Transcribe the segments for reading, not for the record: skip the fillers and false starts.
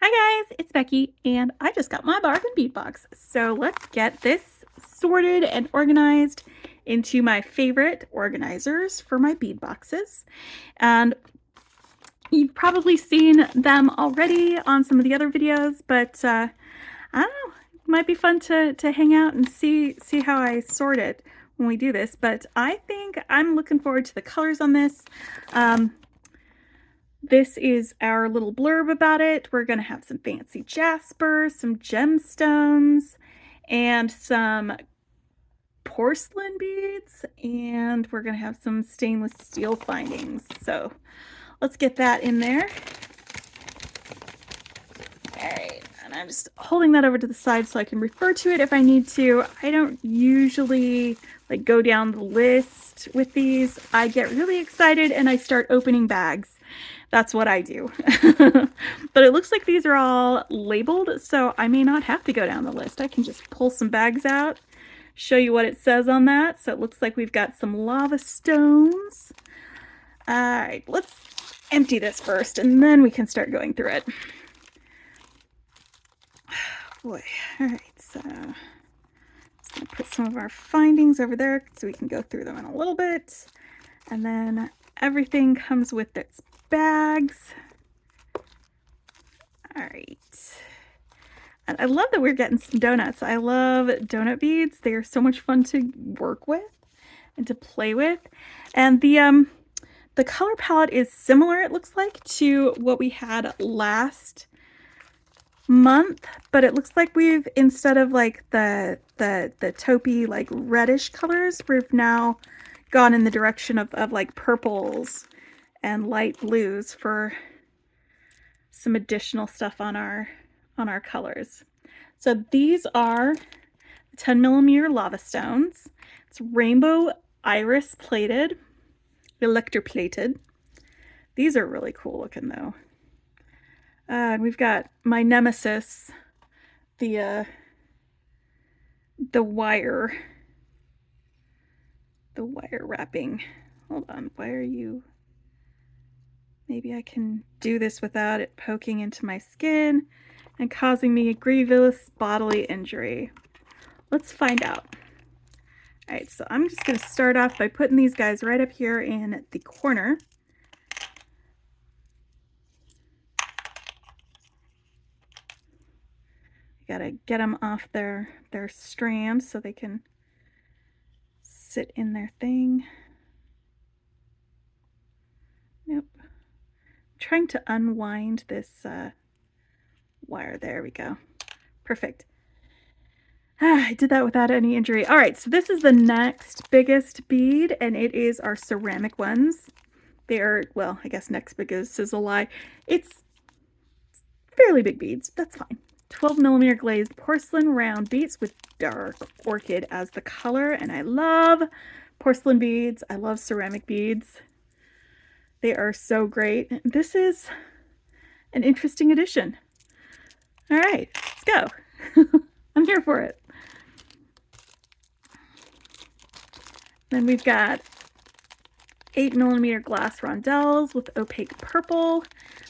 Hi guys, it's Becky and I just got my Bargain Bead Box. So let's get this sorted and organized into my favorite organizers for my bead boxes. And you've probably seen them already on some of the other videos, but I don't know, it might be fun to hang out and see how I sort it when we do this. But I think I'm looking forward to the colors on this. This is our little blurb about it. We're going to have some fancy Jasper, some gemstones, and some porcelain beads, and we're going to have some stainless steel findings. So let's get that in there. All right, and I'm just holding that over to the side so I can refer to it if I need to. I don't usually like go down the list with these. I get really excited and I start opening bags. That's what I do. But it looks like these are all labeled, so I may not have to go down the list. I can just pull some bags out, show you what it says on that. So it looks like we've got some lava stones. All right, let's empty this first and then we can start going through it. Boy, all right, so just gonna put some of our findings over there so we can go through them in a little bit. And then everything comes with its bags. All right. And I love that we're getting some donuts. I love donut beads. They are so much fun to work with and to play with. And the color palette is similar, it looks like, to what we had last month, but it looks like we've, instead of like the taupey like reddish colors, we've now gone in the direction of like purples and light blues for some additional stuff on our colors. So these are 10mm lava stones. It's rainbow iris plated, electroplated. These are really cool looking though. And we've got my nemesis, the wire wrapping. Hold on, why are you? Maybe I can do this without it poking into my skin and causing me a grievous bodily injury. Let's find out. All right, so I'm just going to start off by putting these guys right up here in the corner. Gotta get them off their strand so they can sit in their thing. Nope. I'm trying to unwind this wire. There we go. Perfect. I did that without any injury. All right, so this is the next biggest bead, and it is our ceramic ones. They are, well, I guess next biggest is a lie. It's fairly big beads. That's fine. 12mm glazed porcelain round beads with dark orchid as the color, and I love porcelain beads. I love ceramic beads. They are so great. This is an interesting addition. All right, let's go. I'm here for it. Then we've got 8mm glass rondelles with opaque purple.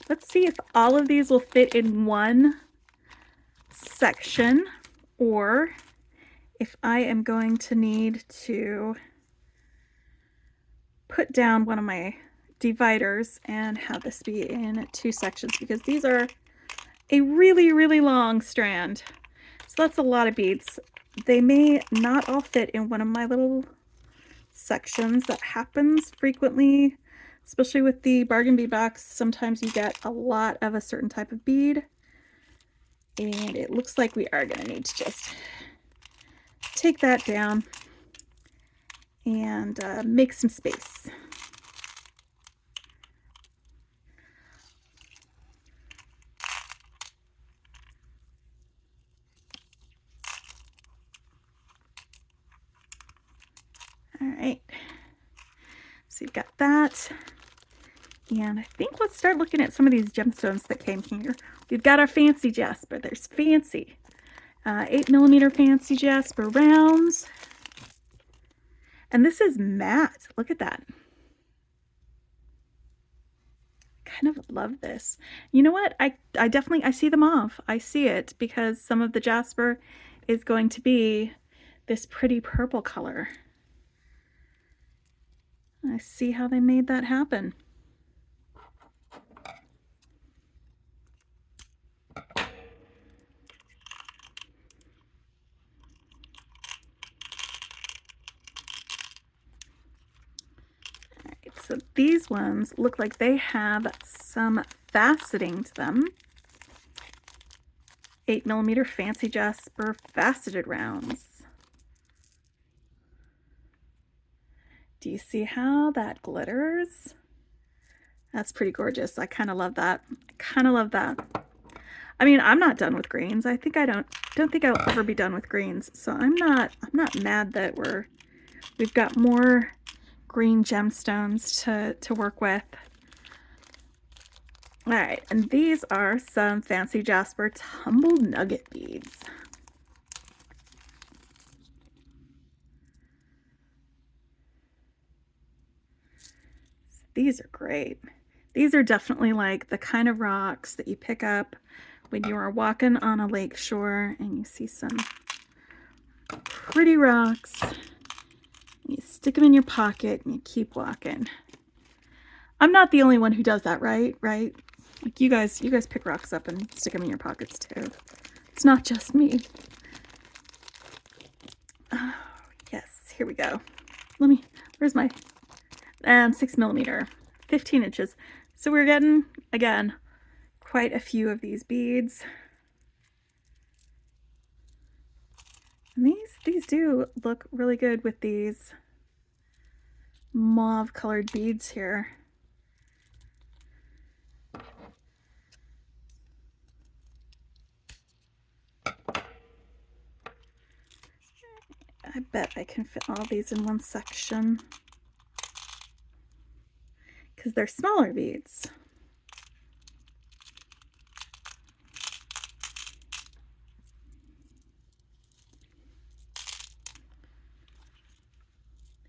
Let's see if all of these will fit in one section, or if I am going to need to put down one of my dividers and have this be in two sections, because these are a really, really long strand. So that's a lot of beads. They may not all fit in one of my little sections. That happens frequently, especially with the Bargain Bead Box. Sometimes you get a lot of a certain type of bead, and it looks like we are going to need to just take that down and make some space. All right, so you've got that. And I think let's start looking at some of these gemstones that came here. We've got our fancy Jasper. There's fancy 8mm fancy Jasper rounds. And this is matte. Look at that. kind of love this. You know what? I definitely, I see the mauve. I see it because some of the Jasper is going to be this pretty purple color. I see how they made that happen. So these ones look like they have some faceting to them. 8mm Fancy Jasper faceted rounds. Do you see how that glitters? That's pretty gorgeous. I kind of love that. I kind of love that. I mean, I'm not done with greens. I don't think I'll ever be done with greens. So I'm not mad that we've got more green gemstones to work with. All right, and these are some Fancy Jasper Tumble Nugget beads. These are great. These are definitely like the kind of rocks that you pick up when you are walking on a lake shore and you see some pretty rocks. You stick them in your pocket and you keep walking. I'm not the only one who does that, right? Like you guys pick rocks up and stick them in your pockets too. It's not just me. Oh, yes, here we go. Where's my, and 6mm, 15 inches. So we're getting, again, quite a few of these beads. And these do look really good with these mauve colored beads here. I bet I can fit all these in one section because they're smaller beads.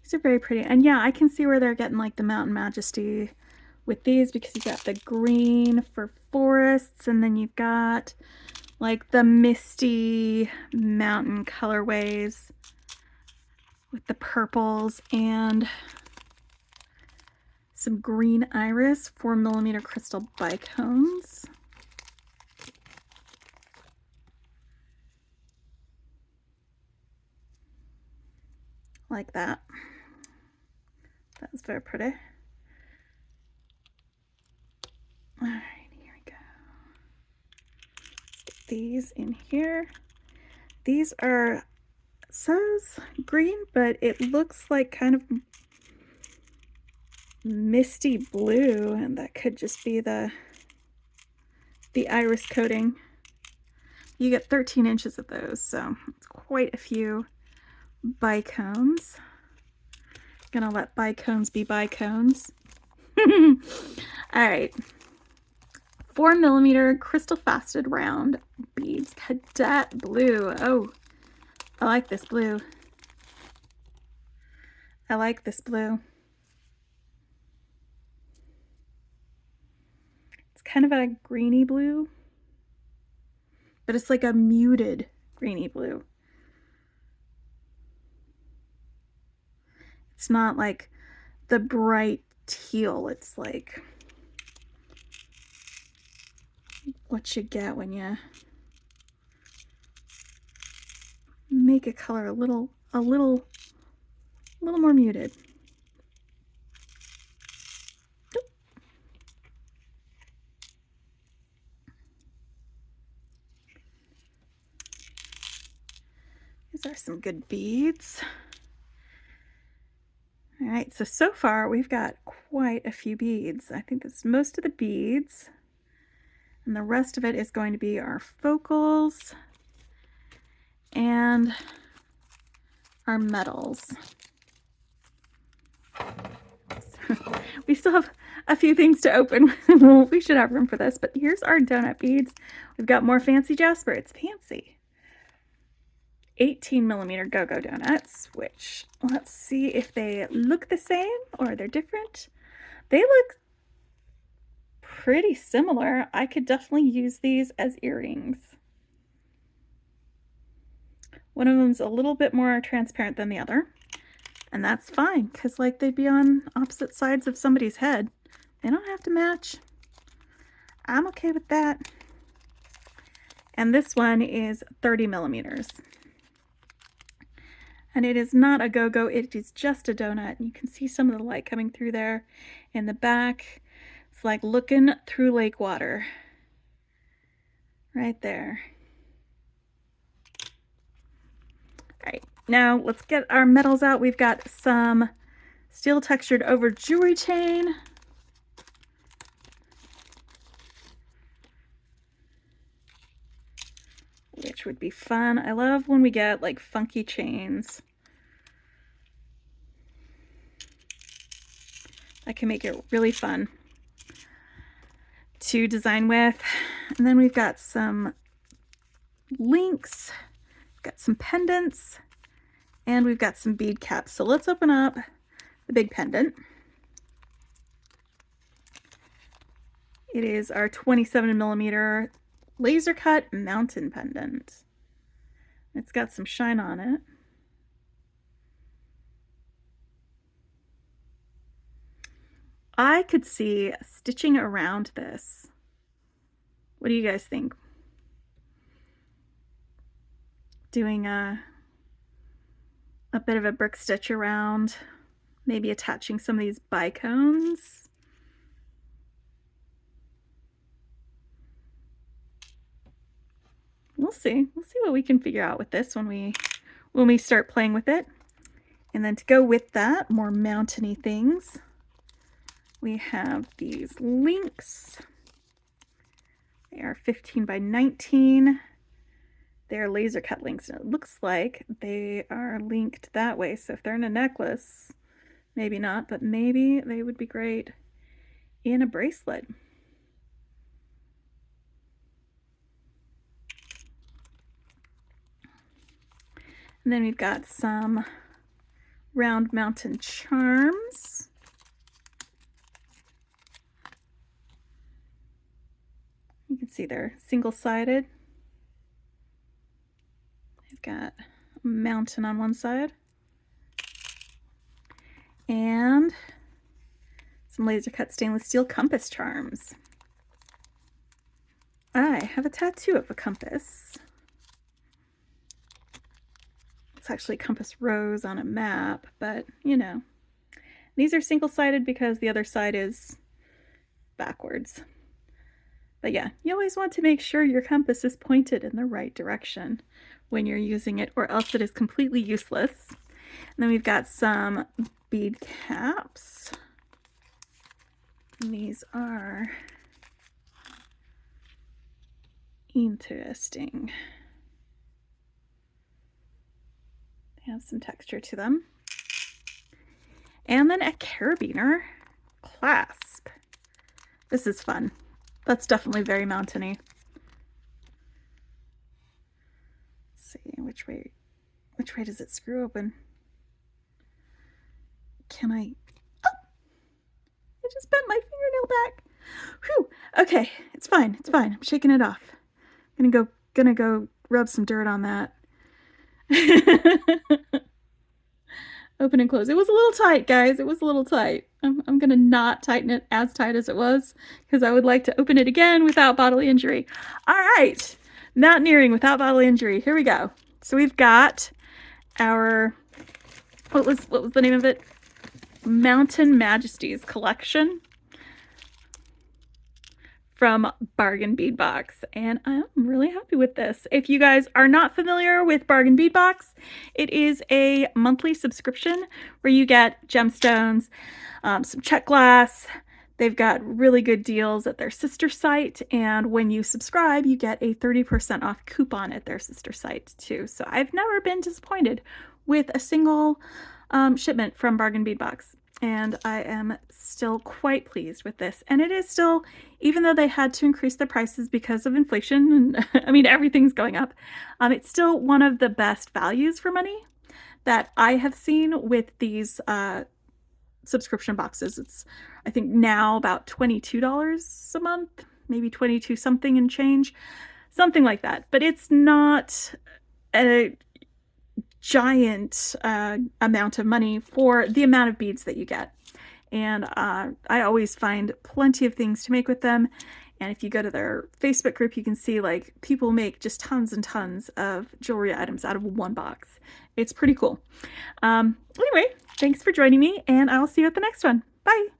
These are very pretty. And yeah, I can see where they're getting like the Mountain Majesty with these because you got the green for forests and then you've got like the misty mountain colorways with the purples and some green iris 4mm crystal bicones. Like that. That's very pretty. All right, here we go. Let's get these in here. These are, says green, but it looks like kind of misty blue, and that could just be the iris coating. You get 13 inches of those, so it's quite a few bicones. Gonna let bicones be bicones. All right, 4mm crystal faceted round beads, cadet blue. Oh, I like this blue. I like this blue. It's kind of a greeny blue, but it's like a muted greeny blue. It's not like the bright teal. It's like what you get when you make a color a little more muted. These are some good beads. All right, so far we've got quite a few beads. I think that's most of the beads, and the rest of it is going to be our focals and our metals. We still have a few things to open. We should have room for this, but here's our donut beads. We've got more Fancy Jasper. It's fancy. 18mm go-go donuts, which let's see if they look the same or they're different. They look pretty similar. I could definitely use these as earrings. One of them's a little bit more transparent than the other, and that's fine because like they'd be on opposite sides of somebody's head. They don't have to match. I'm okay with that. And this one is 30 millimeters. And it is not a go-go, it is just a donut. And you can see some of the light coming through there in the back. It's like looking through lake water. Right there. All right, now let's get our metals out. We've got some steel textured over jewelry chain. Which would be fun. I love when we get like funky chains. That can make it really fun to design with. And then we've got some links, we've got some pendants, and we've got some bead caps. So let's open up the big pendant. It is our 27 millimeter laser cut mountain pendant. It's got some shine on it. I could see stitching around this. What do you guys think? Doing a bit of a brick stitch around, maybe attaching some of these bicones. We'll see. We'll see what we can figure out with this when we start playing with it. And then to go with that, more mountainy things. We have these links. They are 15 by 19. They're laser cut links. And it looks like they are linked that way. So if they're in a necklace, maybe not, but maybe they would be great in a bracelet. And then we've got some round mountain charms. You can see they're single-sided. They've got a mountain on one side and some laser cut stainless steel compass charms. I have a tattoo of a compass. It's actually compass rose on a map, but you know, these are single-sided because the other side is backwards. But yeah, you always want to make sure your compass is pointed in the right direction when you're using it, or else it is completely useless. And then we've got some bead caps. And these are interesting. They have some texture to them. And then a carabiner clasp. This is fun. That's definitely very mountainy. Let's see, which way does it screw open? Can I? Oh! I just bent my fingernail back. Whew. Okay, it's fine. It's fine. I'm shaking it off. I'm gonna go rub some dirt on that. Open and close. It was a little tight, guys. It was a little tight. I'm gonna not tighten it as tight as it was because I would like to open it again without bodily injury. All right, mountaineering without bodily injury. Here we go. So we've got our what was the name of it? Mountain Majesties collection from Bargain Bead Box, and I'm really happy with this. If you guys are not familiar with Bargain Bead Box, it is a monthly subscription where you get gemstones, some check glass. They've got really good deals at their sister site, and when you subscribe, you get a 30% off coupon at their sister site too. So I've never been disappointed with a single shipment from Bargain Bead Box. And I am still quite pleased with this. And it is still, even though they had to increase their prices because of inflation, and I mean, everything's going up, it's still one of the best values for money that I have seen with these subscription boxes. I think now about $22 a month, maybe 22 something and change, something like that. But it's not a giant amount of money for the amount of beads that you get. And I always find plenty of things to make with them. And if you go to their Facebook group, you can see like people make just tons and tons of jewelry items out of one box. It's pretty cool. Anyway, thanks for joining me, and I'll see you at the next one. Bye.